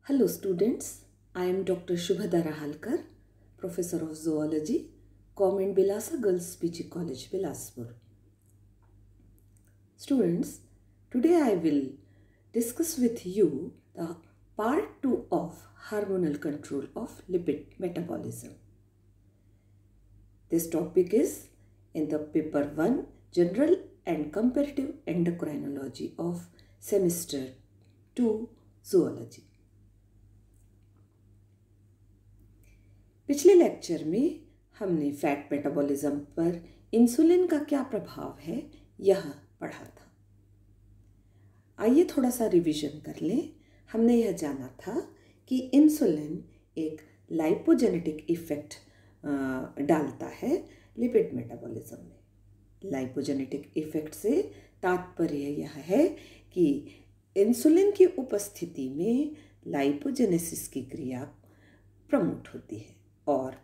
Hello students, I am Dr. Shubhadara Halkar, Professor of Zoology, Government Bilasa Girls PG College, Bilaspur. Students, today I will discuss with you the part 2 of hormonal control of lipid metabolism. This topic is in the paper 1, General and Comparative Endocrinology of Semester 2, Zoology. पिछले lecture में हमने fat metabolism पर insulin का क्या प्रभाव है यह पढ़ा था। आइए थोड़ा सा रिवीजन कर लें। हमने यह जाना था कि इंसुलिन एक लाइपोजेनेटिक इफेक्ट डालता है लिपिड मेटाबॉलिज्म में। लाइपोजेनेटिक इफेक्ट से तात्पर्य यह है कि इंसुलिन की उपस्थिति में लाइपोजेनेसिस की क्रिया प्रमोट होती है और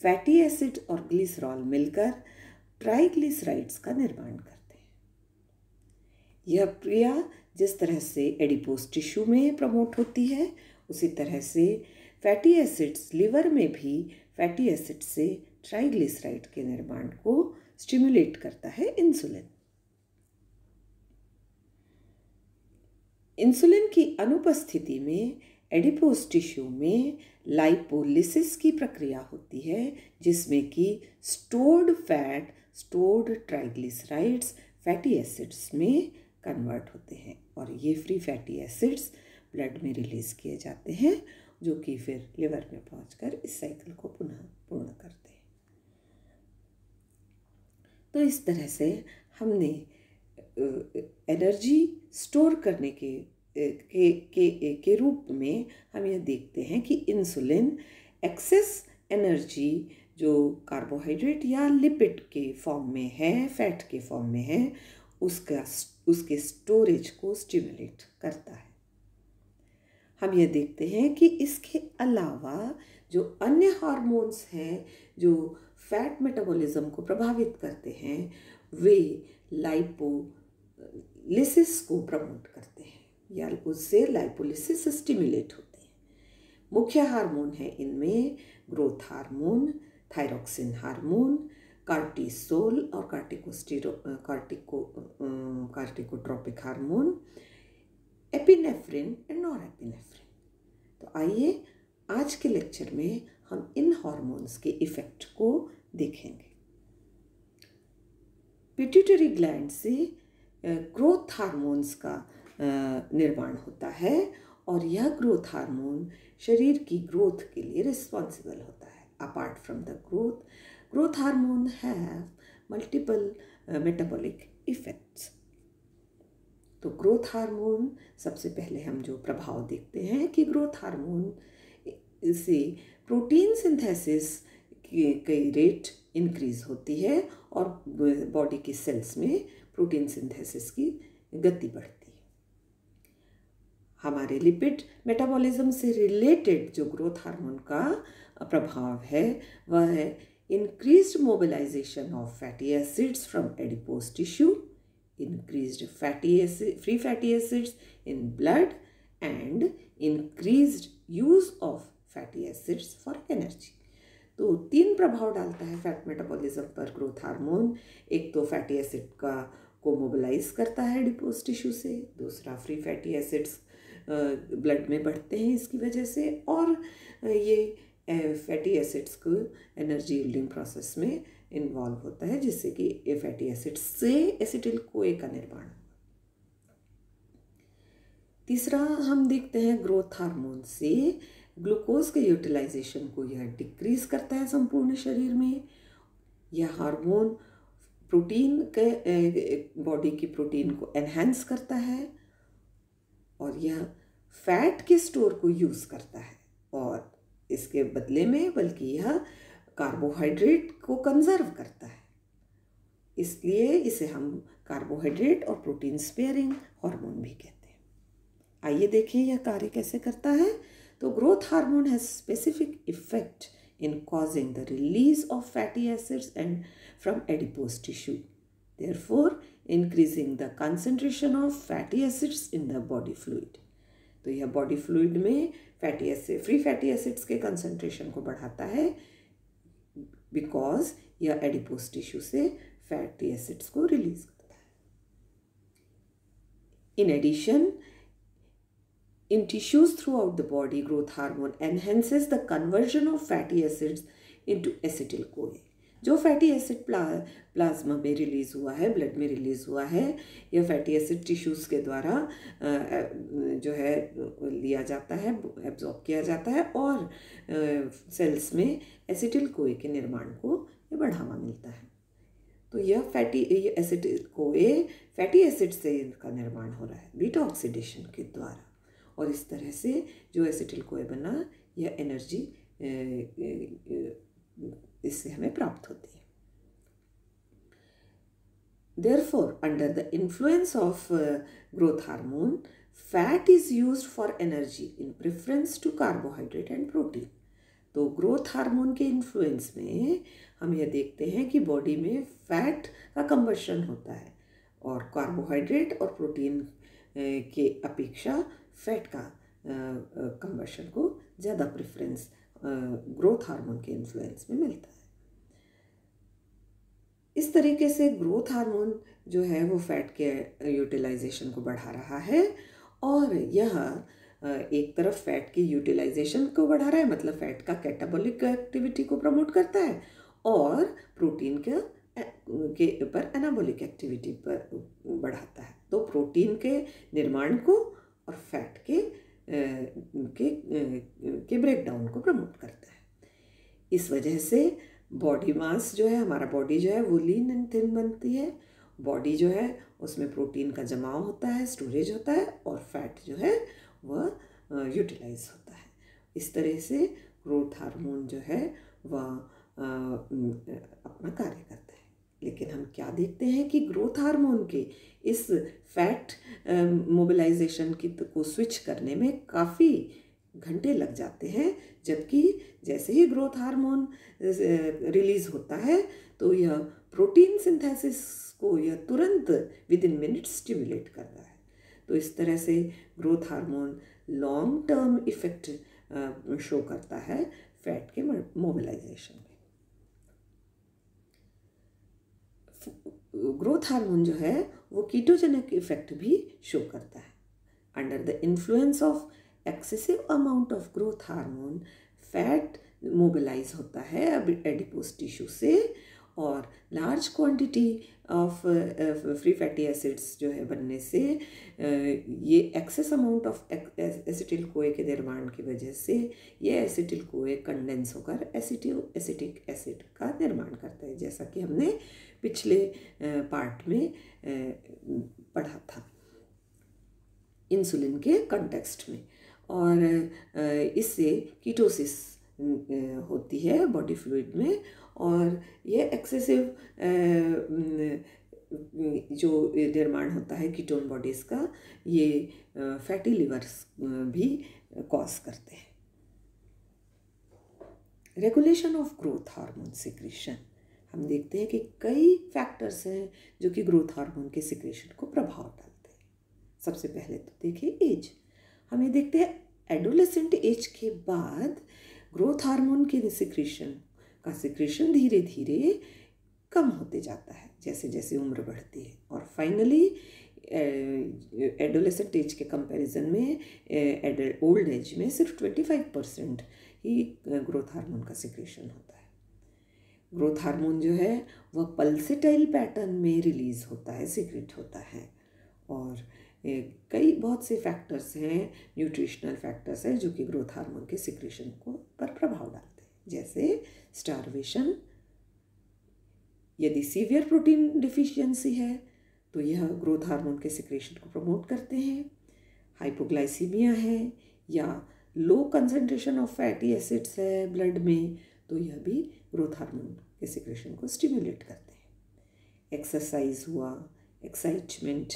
फैटी एसिड और ग्लिसरॉल मिलकर ट्राइग्लिसराइड्स का निर्माण करते हैं। यह क्रिया जिस तरह से एडिपोज टिश्यू में प्रमोट होती है, उसी तरह से फैटी एसिड्स लिवर में भी फैटी एसिड से ट्राइग्लिसराइड के निर्माण को स्टिमुलेट करता है इंसुलिन। इंसुलिन की अनुपस्थिति में एडिपोज टिश्यू में लाइपोलिसिस की प्रक्रिया होती है, जिसमें कि stored fat, stored triglycerides fatty acids में कन्वर्ट होते हैं और ये फ्री फैटी एसिड्स ब्लड में रिलीज किए जाते हैं, जो कि फिर लिवर में पहुंचकर इस साइकिल को पुनः पूर्ण करते हैं। तो इस तरह से हमने एनर्जी स्टोर करने के रूप में हम यह देखते हैं कि इंसुलिन एक्सेस एनर्जी जो कार्बोहाइड्रेट या लिपिड के फॉर्म में है, फैट के फॉर्म में है, उसके स्टोरेज को स्टिमुलेट करता है। हम यह देखते हैं कि इसके अलावा जो अन्य हार्मोन्स हैं जो फैट मेटाबॉलिज्म को प्रभावित करते हैं, वे लाइपोलिसिस को प्रमोट करते हैं या उससे लाइपोलिसिस स्टिमुलेट होती है। मुख्य हार्मोन है इनमें growth hormone, thyroxine hormone, cortisol और कार्टिकोट्रोपिक हार्मोन, एपिनेफ्रिन एंड नॉरएपिनेफ्रिन। तो आइए आज के लेक्चर में हम इन हार्मोन्स के इफेक्ट को देखेंगे। पिट्यूटरी ग्लैंड से ग्रोथ हार्मोन्स का निर्माण होता है और यह ग्रोथ हार्मोन शरीर की ग्रोथ के लिए रिस्पॉन्सिबल होता है। Apart from the growth hormone have multiple metabolic effects. तो ग्रोथ हार्मोन सबसे पहले हम जो प्रभाव देखते हैं कि ग्रोथ हार्मोन से प्रोटीन सिंथेसिस की रेट इंक्रीज होती है और बॉडी के सेल्स में प्रोटीन सिंथेसिस की गति बढ़ती है। हमारे लिपिड मेटाबॉलिज्म से रिलेटेड जो ग्रोथ हार्मोन का प्रभाव है वह है increased mobilization of fatty acids from adipose tissue, increased free fatty acids in blood and increased use of fatty acids for energy। तो 3 प्रभाव डालता है फैट मेटाबॉलिज्म पर ग्रोथ हार्मोन। एक तो फैटी एसिड को मोबिलाइज करता है एडिपोज टिश्यू से, दूसरा फ्री फैटी एसिड्स ब्लड में बढ़ते हैं इसकी वजह से, और ये फैटी एसिड्स को एनर्जी यील्डिंग प्रोसेस में इन्वॉल्व होता है, जिससे कि फैटी एसिड्स से एसिटिल कोए का निर्माण होगा। तीसरा हम देखते हैं ग्रोथ हार्मोन से ग्लूकोज के यूटिलाइजेशन को यह डिक्रीज करता है संपूर्ण शरीर में। यह हार्मोन प्रोटीन के बॉडी की प्रोटीन को एनहांस करता है और यह फैट के स्टोर को यूज करता है और इसके बदले में बल्कि यह कार्बोहाइड्रेट को कंजर्व करता है, इसलिए इसे हम कार्बोहाइड्रेट और प्रोटीन स्पेयरिंग हार्मोन भी कहते हैं। आइए देखें यह कार्य कैसे करता है। तो growth hormone has specific effect in causing the release of fatty acids and from adipose tissue, therefore increasing the concentration of fatty acids in the body fluid. तो यह बॉडी फ्लूइड में fatty acid, free fatty acids के concentration को बढ़ाता है, because यह adipose tissue से fatty acids को रिलीज करता है। In addition, in tissues throughout the body, growth hormone enhances the conversion of fatty acids into acetyl CoA। जो फैटी एसिड प्लाज्मा में रिलीज हुआ है, ब्लड में रिलीज हुआ है, यह फैटी एसिड टिश्यूज के द्वारा जो है लिया जाता है, एब्जॉर्ब किया जाता है और सेल्स में एसिटिल कोए के निर्माण को ये बढ़ावा मिलता है। तो यह एसिटिल कोए फैटी एसिड से इनका निर्माण हो रहा है बीटा ऑक्सीडेशन के द्वारा, और इस तरह से जो एसिटिल कोए बना, यह एनर्जी इससे हमें प्राप्त होती है। Therefore, under the influence of growth hormone, fat is used for energy in preference to carbohydrate and protein। तो ग्रोथ हार्मोन के इन्फ्लुएंस में हम यह देखते हैं कि बॉडी में फैट का कंबशन होता है और कार्बोहाइड्रेट और प्रोटीन के अपेक्षा फैट का कंबशन को ज़्यादा प्रेफरेंस ग्रोथ हार्मोन के इन्फ्लुएंस में मिलता है। इस तरीके से ग्रोथ हार्मोन जो है वो फैट के यूटिलाइजेशन को बढ़ा रहा है, और यह एक तरफ फैट की यूटिलाइजेशन को बढ़ा रहा है, मतलब फैट का कैटाबॉलिक एक्टिविटी को प्रमोट करता है, और प्रोटीन के ऊपर एनाबॉलिक एक्टिविटी पर बढ़ाता है। तो प्रोटीन के निर्माण को और फैट के ब्रेकडाउन को प्रमोट करता है। इस वजह से बॉडी मास जो है, हमारा बॉडी जो है वो लीन एंड थिन बनती है। बॉडी जो है उसमें प्रोटीन का जमाव होता है, स्टोरेज होता है, और फैट जो है वह यूटिलाइज होता है। इस तरह से ग्रोथ हार्मोन जो है वह अपना कार्य करता है। लेकिन हम क्या देखते हैं कि ग्रोथ हार्मोन के इस फैट मोबिलाइजेशन को स्विच करने में काफ़ी घंटे लग जाते हैं, जबकि जैसे ही ग्रोथ हार्मोन रिलीज होता है तो यह प्रोटीन सिंथेसिस को यह तुरंत विद इन मिनट्स स्टिमुलेट करता है। तो इस तरह से growth hormone long term effect show करता है फैट के मोबिलाइजेशन में। ग्रोथ हार्मोन जो है वो कीटोजेनिक इफेक्ट भी शो करता है। Under the influence of excessive amount of growth hormone, fat mobilize होता है एडिपोज टिश्यू से, और large quantity of free fatty acids जो है बनने से ये एक्सेस अमाउंट ऑफ एसिटिल कोए के निर्माण की वजह से ये एसिटिल कोए कंडेंस होकर एसिटिक एसिड का निर्माण करता है, जैसा कि हमने पिछले पार्ट में पढ़ा था इंसुलिन के कॉन्टेक्स्ट में। और इससे कीटोसिस होती है बॉडी फ्लूइड में, और ये एक्सेसिव जो निर्माण होता है कीटोन बॉडीज़ का, ये फैटी लिवर्स भी कॉज करते हैं। Regulation of growth hormone secretion, हम देखते हैं कि कई फैक्टर्स हैं जो कि ग्रोथ हार्मोन के सिक्रीशन को प्रभाव डालते हैं। सबसे पहले तो देखिए एज, हम ये देखते हैं एडोलेसेंट एज के बाद ग्रोथ हार्मोन के सिक्रीशन धीरे धीरे कम होते जाता है जैसे जैसे उम्र बढ़ती है, और फाइनली एडोलेसेंट एज के कंपैरिजन में ओल्ड एज में सिर्फ 25% ही ग्रोथ हार्मोन का सिक्रीशन होता है। ग्रोथ हार्मोन जो है वह पल्सेटाइल पैटर्न में रिलीज होता है, सीक्रेट होता है, और कई बहुत से फैक्टर्स हैं, न्यूट्रिशनल फैक्टर्स हैं जो कि ग्रोथ हार्मोन के सिक्रीशन को पर प्रभाव डालते हैं, जैसे स्टारवेशन, यदि सीवियर प्रोटीन डिफिशियंसी है तो यह ग्रोथ हार्मोन के सिक्रीशन को प्रमोट करते हैं, हाइपोग्लाइसीमिया है, या low concentration of fatty acids है ब्लड में, तो यह भी ग्रोथ हार्मोन के सिक्रीशन को स्टिमुलेट करते हैं। एक्सरसाइज हुआ, एक्साइटमेंट,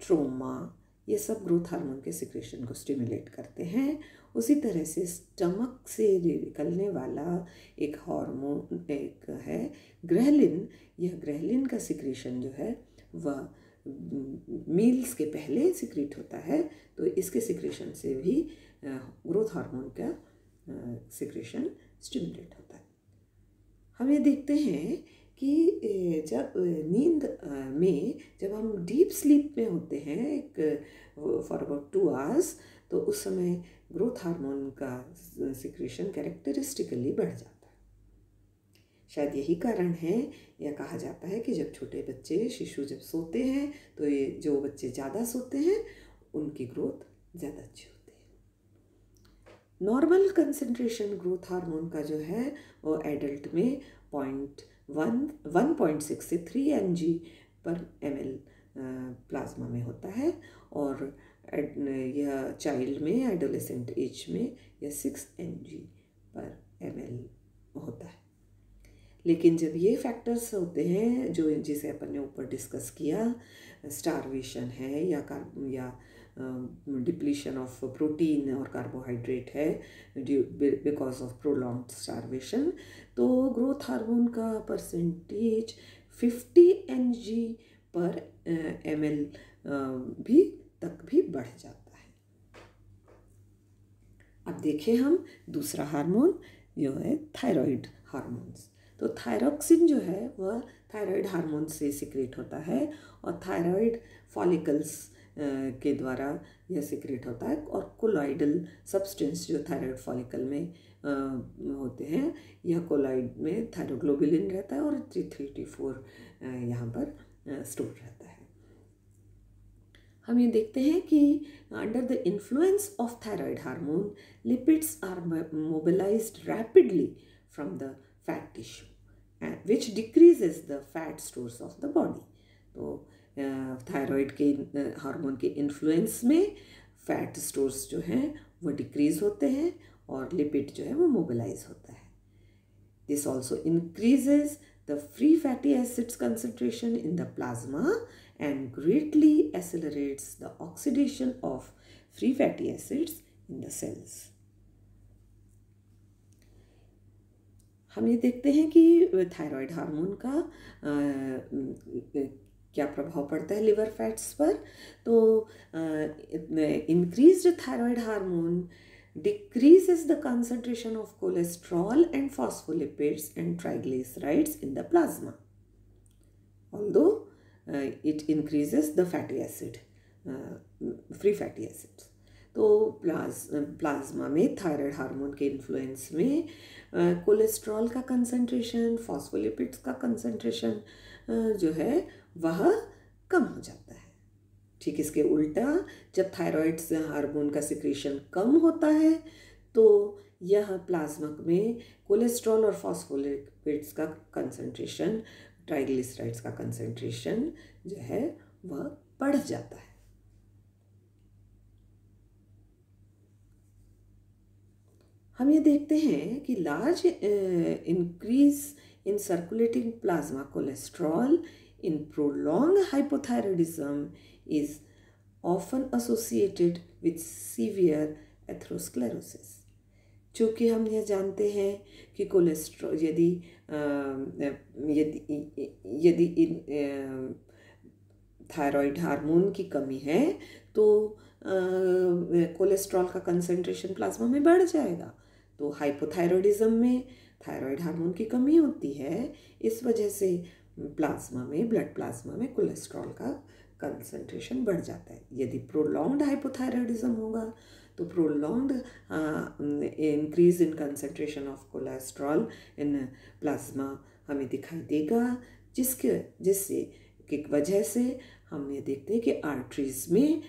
ट्रोमा, ये सब ग्रोथ हार्मोन के सिक्रीशन को स्टिमुलेट करते हैं। उसी तरह से स्टमक से निकलने वाला एक हार्मोन एक है ग्रेलिन, यह ग्रेलिन का सिक्रीशन जो है वह मील्स के पहले सिक्रीट होता है, तो इसके सिक्रेशन से भी ग्रोथ हार्मोन का सिक्रेशन स्टिमुलेट होता है। हम ये देखते हैं कि जब नींद में जब हम डीप स्लीप में होते हैं एक फॉर अबाउट 2 आवर्स, तो उस समय ग्रोथ हार्मोन का सिक्रेशन कैरेक्टरिस्टिकली बढ़ जाता है। शायद यही कारण है, यह कहा जाता है कि जब छोटे बच्चे शिशु जब सोते हैं तो ये जो बच्चे ज़्यादा सोते हैं उनकी ग्रोथ ज़्यादा अच्छी होती है। नॉर्मल कंसंट्रेशन ग्रोथ हार्मोन का जो है वो एडल्ट में 1.6 से 3 mg/ml प्लाज्मा में होता है, और यह चाइल्ड में एडोलेसेंट एज में यह 6 mg/ml होता है। लेकिन जब ये फैक्टर्स होते हैं जो जिसे अपन ने ऊपर डिस्कस किया, स्टारवेशन है या डिप्लीशन ऑफ प्रोटीन और कार्बोहाइड्रेट है बिकॉज ऑफ प्रोलॉन्ग्ड स्टारवेशन, तो ग्रोथ हार्मोन का परसेंटेज 50 mg/ml तक भी बढ़ जाता है। अब देखें हम दूसरा हार्मोन जो है थायराइड हार्मोन्स। तो थायरॉक्सिन जो है वह थायराइड हार्मोन से सिक्रेट होता है, और थायराइड फॉलिकल्स के द्वारा यह सिक्रेट होता है, और कोलॉइडल सब्सटेंस जो थायराइड फॉलिकल में होते हैं, यह कोलॉइड में थायरोग्लोबुलिन रहता है और T3T4 यहाँ पर स्टोर रहता है। हम ये देखते हैं कि under the influence of thyroid hormone lipids are mobilized rapidly from the fat tissue which decreases the fat stores of the body। तो थायराइड के हार्मोन के इन्फ्लुएंस में फैट स्टोर्स जो हैं वो डिक्रीज होते हैं और लिपिड जो है वो मोबिलाइज होता है। This also increases the free fatty acids concentration in the plasma and greatly accelerates the oxidation of free fatty acids in the cells। हम ये देखते हैं कि थायराइड हार्मोन का क्या प्रभाव पड़ता है लिवर फैट्स पर। तो increased thyroid hormone decreases the concentration of cholesterol and phospholipids and triglycerides in the plasma, although it increases the fatty acid, free fatty acids। तो प्लाज्मा में थायराइड हार्मोन के इन्फ्लुएंस में कोलेस्ट्रॉल का concentration, phospholipids का concentration जो है वह कम हो जाता है। ठीक इसके उल्टा जब थायराइड हार्मोन का सिक्रेशन कम होता है तो यह प्लाज्मा में कोलेस्ट्रॉल और फॉस्फोलिपिड्स का कंसंट्रेशन, ट्राइग्लिसराइड्स का कंसंट्रेशन जो है वह बढ़ जाता है। हम ये देखते हैं कि large increase in circulating plasma cholesterol in prolong hypothyroidism is often associated with severe atherosclerosis. चूँकि हम यह जानते हैं कि कोलेस्ट्रॉल यदि थायराइड हार्मोन की कमी है तो कोलेस्ट्रॉल का कंसंट्रेशन प्लाज्मा में बढ़ जाएगा। तो हाइपोथायरॉयडिज्म में थायराइड हार्मोन की कमी होती है, इस वजह से ब्लड प्लाज्मा में कोलेस्ट्रॉल का कंसंट्रेशन बढ़ जाता है। यदि प्रोलॉन्ग्ड हाइपोथायरॉयडिज्म होगा तो prolonged increase in concentration of cholesterol in plasma हमें दिखाई देगा, जिससे की वजह से हम ये देखते हैं कि आर्टरीज में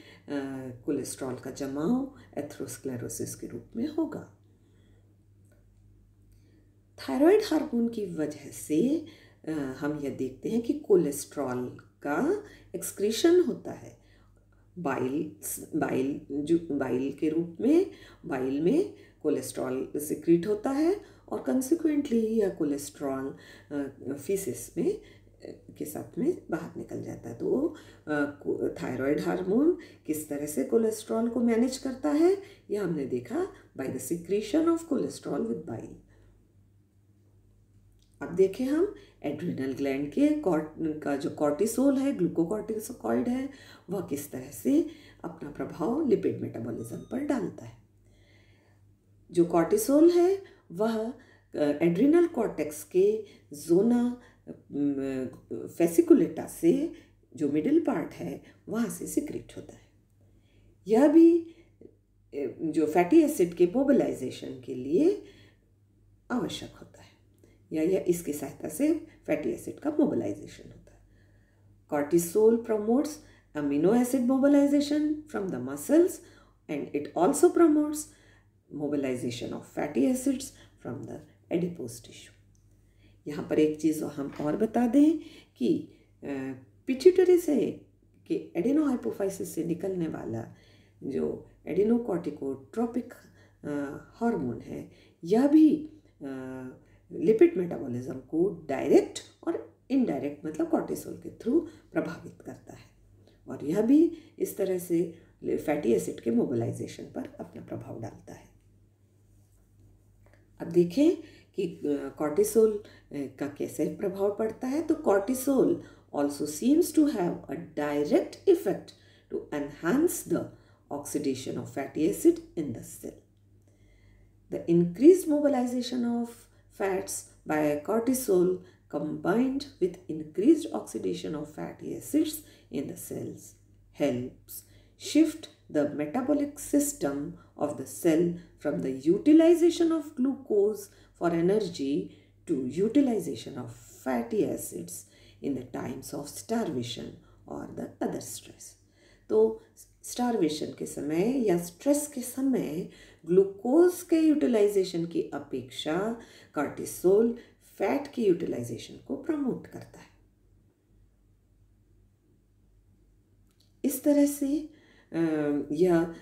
कोलेस्ट्रॉल का जमाव एथेरोस्क्लेरोसिस के रूप में होगा। थायराइड हार्मोन की वजह से हम यह देखते हैं कि कोलेस्ट्रॉल का एक्सक्रीशन होता है बाइल के रूप में। बाइल में कोलेस्ट्रॉल सिक्रीट होता है और कंसिक्वेंटली यह कोलेस्ट्रॉल फीसिस में के साथ में बाहर निकल जाता है। तो थायराइड हार्मोन किस तरह से कोलेस्ट्रॉल को मैनेज करता है यह हमने देखा by the secretion of cholesterol with bile. अब देखें हम एड्रिनल ग्लैंड के का जो कॉर्टिसोल है, ग्लूकोकॉर्टिकोइड है, वह किस तरह से अपना प्रभाव लिपिड मेटाबॉलिज्म पर डालता है। जो कॉर्टिसोल है वह एड्रिनल कॉर्टेक्स के जोना फेसिकुलेटा से, जो मिडिल पार्ट है, वहाँ से सिक्रेट होता है। यह भी जो फैटी एसिड के मोबिलाइजेशन के लिए आवश्यक होता है, या इसकी सहायता से फैटी एसिड का मोबिलाइजेशन होता है। Cortisol promotes amino acid mobilization from the muscles and it also promotes mobilization of fatty acids from the adipose tissue. यहाँ पर एक चीज़ हम और बता दें कि पिट्यूटरी से कि एडेनोहाइपोफाइसिस से निकलने वाला जो एडेनोकॉर्टिकोट्रोपिक हार्मोन है, यह भी लिपिड मेटाबॉलिज्म को डायरेक्ट और इनडायरेक्ट मतलब कॉर्टिसोल के थ्रू प्रभावित करता है, और यह भी इस तरह से फैटी एसिड के मोबिलाइजेशन पर अपना प्रभाव डालता है। अब देखें कि कॉर्टिसोल का कैसे प्रभाव पड़ता है। तो cortisol also seems to have a direct effect to enhance the oxidation of fatty acid in the cell. The increased mobilization of fats by cortisol combined with increased oxidation of fatty acids in the cells helps shift the metabolic system of the cell from the utilization of glucose for energy to utilization of fatty acids in the times of starvation or the other stress. तो starvation के समय या stress के समय glucose के utilisation की अपेक्षा cortisol fat की यूटिलाइजेशन को प्रमोट करता है। इस तरह से यह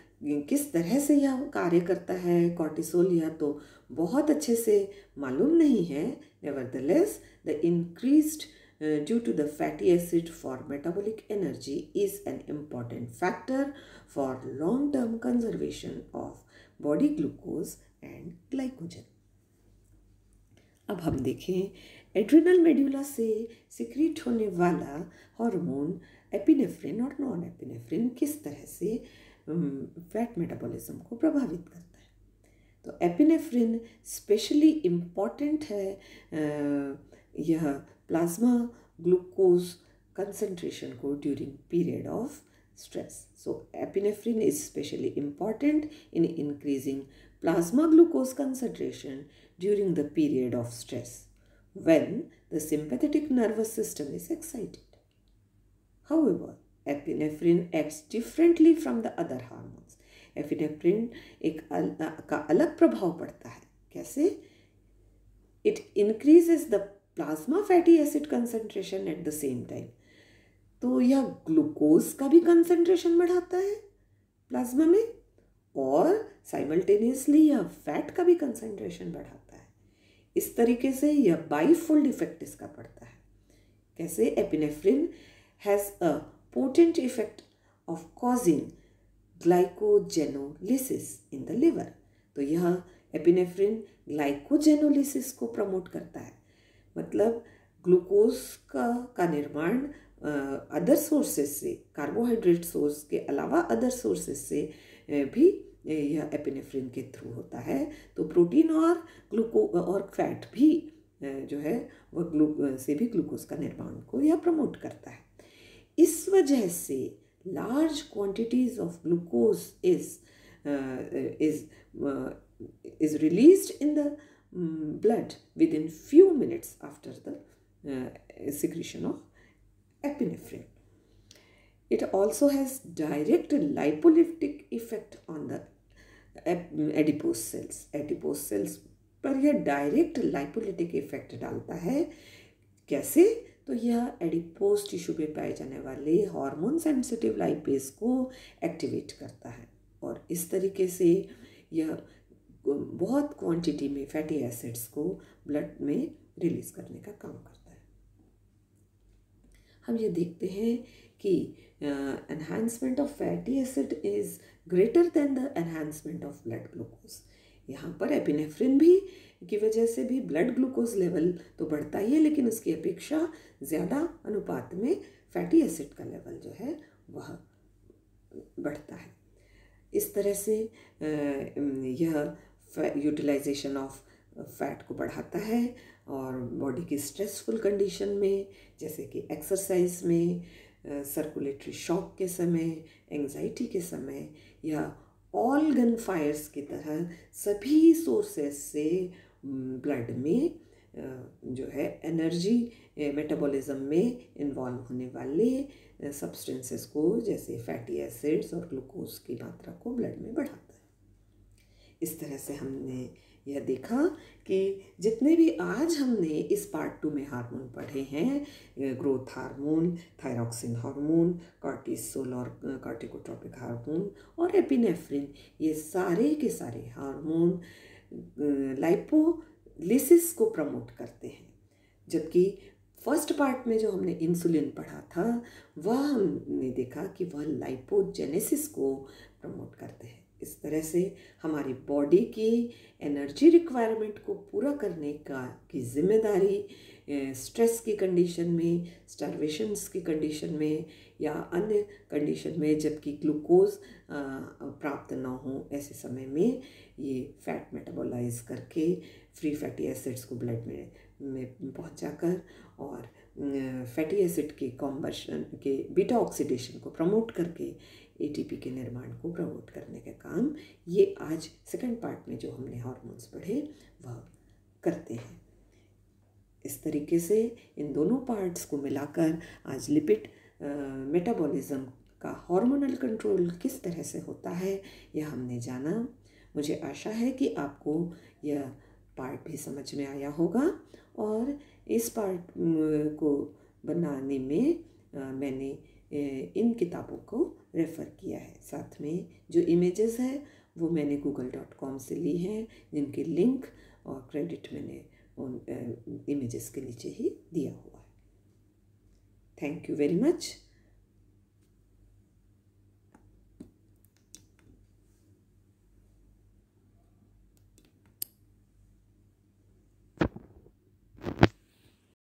किस तरह से यह कार्य करता है कॉर्टिसोल, यह तो बहुत अच्छे से मालूम नहीं है। Nevertheless the increased due to the fatty acid for metabolic energy is an important factor for long-term conservation of body glucose and glycogen. अब हम देखें एड्रिनल मेड्यूला से सिक्रीट होने वाला हार्मोन एपिनेफ्रिन और नॉन एपिनेफ्रिन किस तरह से फैट मेटाबॉलिज्म को प्रभावित करता है। तो एपिनेफ्रिन स्पेशली इम्पॉर्टेंट है, यह प्लाज्मा ग्लूकोज कंसंट्रेशन को during period of stress. So epinephrine is specially important in increasing plasma glucose concentration during the period of stress when the sympathetic nervous system is excited. However epinephrine acts differently from the other hormones. Epinephrine का अलग प्रभाव पड़ता है। कैसे? It increases the plasma fatty acid concentration at the same time. तो यह glucose का भी कंसंट्रेशन बढ़ाता है प्लाज्मा में, और साइमल्टेनियसली यह फैट का भी कंसंट्रेशन बढ़ाता है। इस तरीके से यह बाईफोल्ड इफेक्ट इसका पड़ता है। कैसे? Epinephrine has a potent effect of causing glycogenolysis in the liver. तो यह एपिनेफ्रिन ग्लाइकोजेनोलिसिस को प्रमोट करता है, मतलब ग्लूकोज का निर्माण अदर सोर्सेज से, कार्बोहाइड्रेट सोर्स के अलावा अदर सोर्सेज से भी यह एपिनेफ्रिन के थ्रू होता है। तो प्रोटीन और फैट भी जो है वह से भी ग्लूकोज का निर्माण को यह प्रमोट करता है। इस वजह से large quantities of glucose is released in the blood within few minutes after the secretion of epinephrine. It also has direct lipolytic effect on the adipose cells. Adipose cells पर यह डायरेक्ट लाइपोलिटिक इफेक्ट डालता है। कैसे? तो यह adipose tissue में पाए जाने वाले हार्मोन सेंसिटिव लाइपेज को एक्टिवेट करता है, और इस तरीके से यह बहुत क्वांटिटी में फैटी एसिड्स को ब्लड में रिलीज करने का काम करता है। हम ये देखते हैं कि enhancement of fatty acid is greater than the enhancement of blood glucose. यहाँ पर एपिनेफ्रिन भी की वजह से भी ब्लड ग्लूकोज लेवल तो बढ़ता ही है, लेकिन उसकी अपेक्षा ज़्यादा अनुपात में फैटी एसिड का लेवल जो है वह बढ़ता है। इस तरह से यह यूटिलाइजेशन ऑफ फैट को बढ़ाता है और बॉडी की स्ट्रेसफुल कंडीशन में, जैसे कि एक्सरसाइज में, सर्कुलेटरी शॉक के समय, एंजाइटी के समय, या ऑल गन फायर्स की तरह सभी सोर्सेस से ब्लड में जो है एनर्जी मेटाबॉलिज्म में इन्वॉल्व होने वाले सब्सटेंसेस को, जैसे फैटी एसिड्स और ग्लूकोज की मात्रा को ब्लड में बढ़ाता है। इस तरह से हमने यह देखा कि जितने भी आज हमने इस पार्ट 2 में हार्मोन पढ़े हैं, growth hormone, thyroxine hormone, cortisol और कॉर्टिकोट्रोपिक हार्मोन और एपिनेफ्रिन, ये सारे के सारे हार्मोन लाइपोलिसिस को प्रमोट करते हैं। जबकि फर्स्ट पार्ट में जो हमने इंसुलिन पढ़ा था, वह हमने देखा कि वह लाइपोजेनेसिस को प्रमोट करते हैं। इस तरह से हमारी बॉडी की एनर्जी रिक्वायरमेंट को पूरा करने की जिम्मेदारी स्ट्रेस की कंडीशन में, स्टार्वेशंस की कंडीशन में या अन्य कंडीशन में, जबकि ग्लूकोज प्राप्त ना हो, ऐसे समय में ये फैट मेटाबोलाइज करके फ्री फैटी एसिड्स को ब्लड में पहुंचाकर और फैटी एसिड के कॉम्बशन के बीटा ऑक्सीडेशन को प्रमोट करके एटीपी के निर्माण को प्रमोट करने का काम ये आज सेकंड पार्ट में जो हमने हार्मोन्स पढ़े वह करते हैं। इस तरीके से इन दोनों पार्ट्स को मिलाकर आज लिपिड मेटाबॉलिज्म का हार्मोनल कंट्रोल किस तरह से होता है यह हमने जाना। मुझे आशा है कि आपको यह पार्ट भी समझ में आया होगा और इस पार्ट को बनाने में मैंने इन किताबों को रेफ़र किया है। साथ में जो इमेजेस है वो मैंने google.com से ली हैं, जिनके लिंक और क्रेडिट मैंने उन इमेजेस के नीचे ही दिया हुआ है। Thank you very much.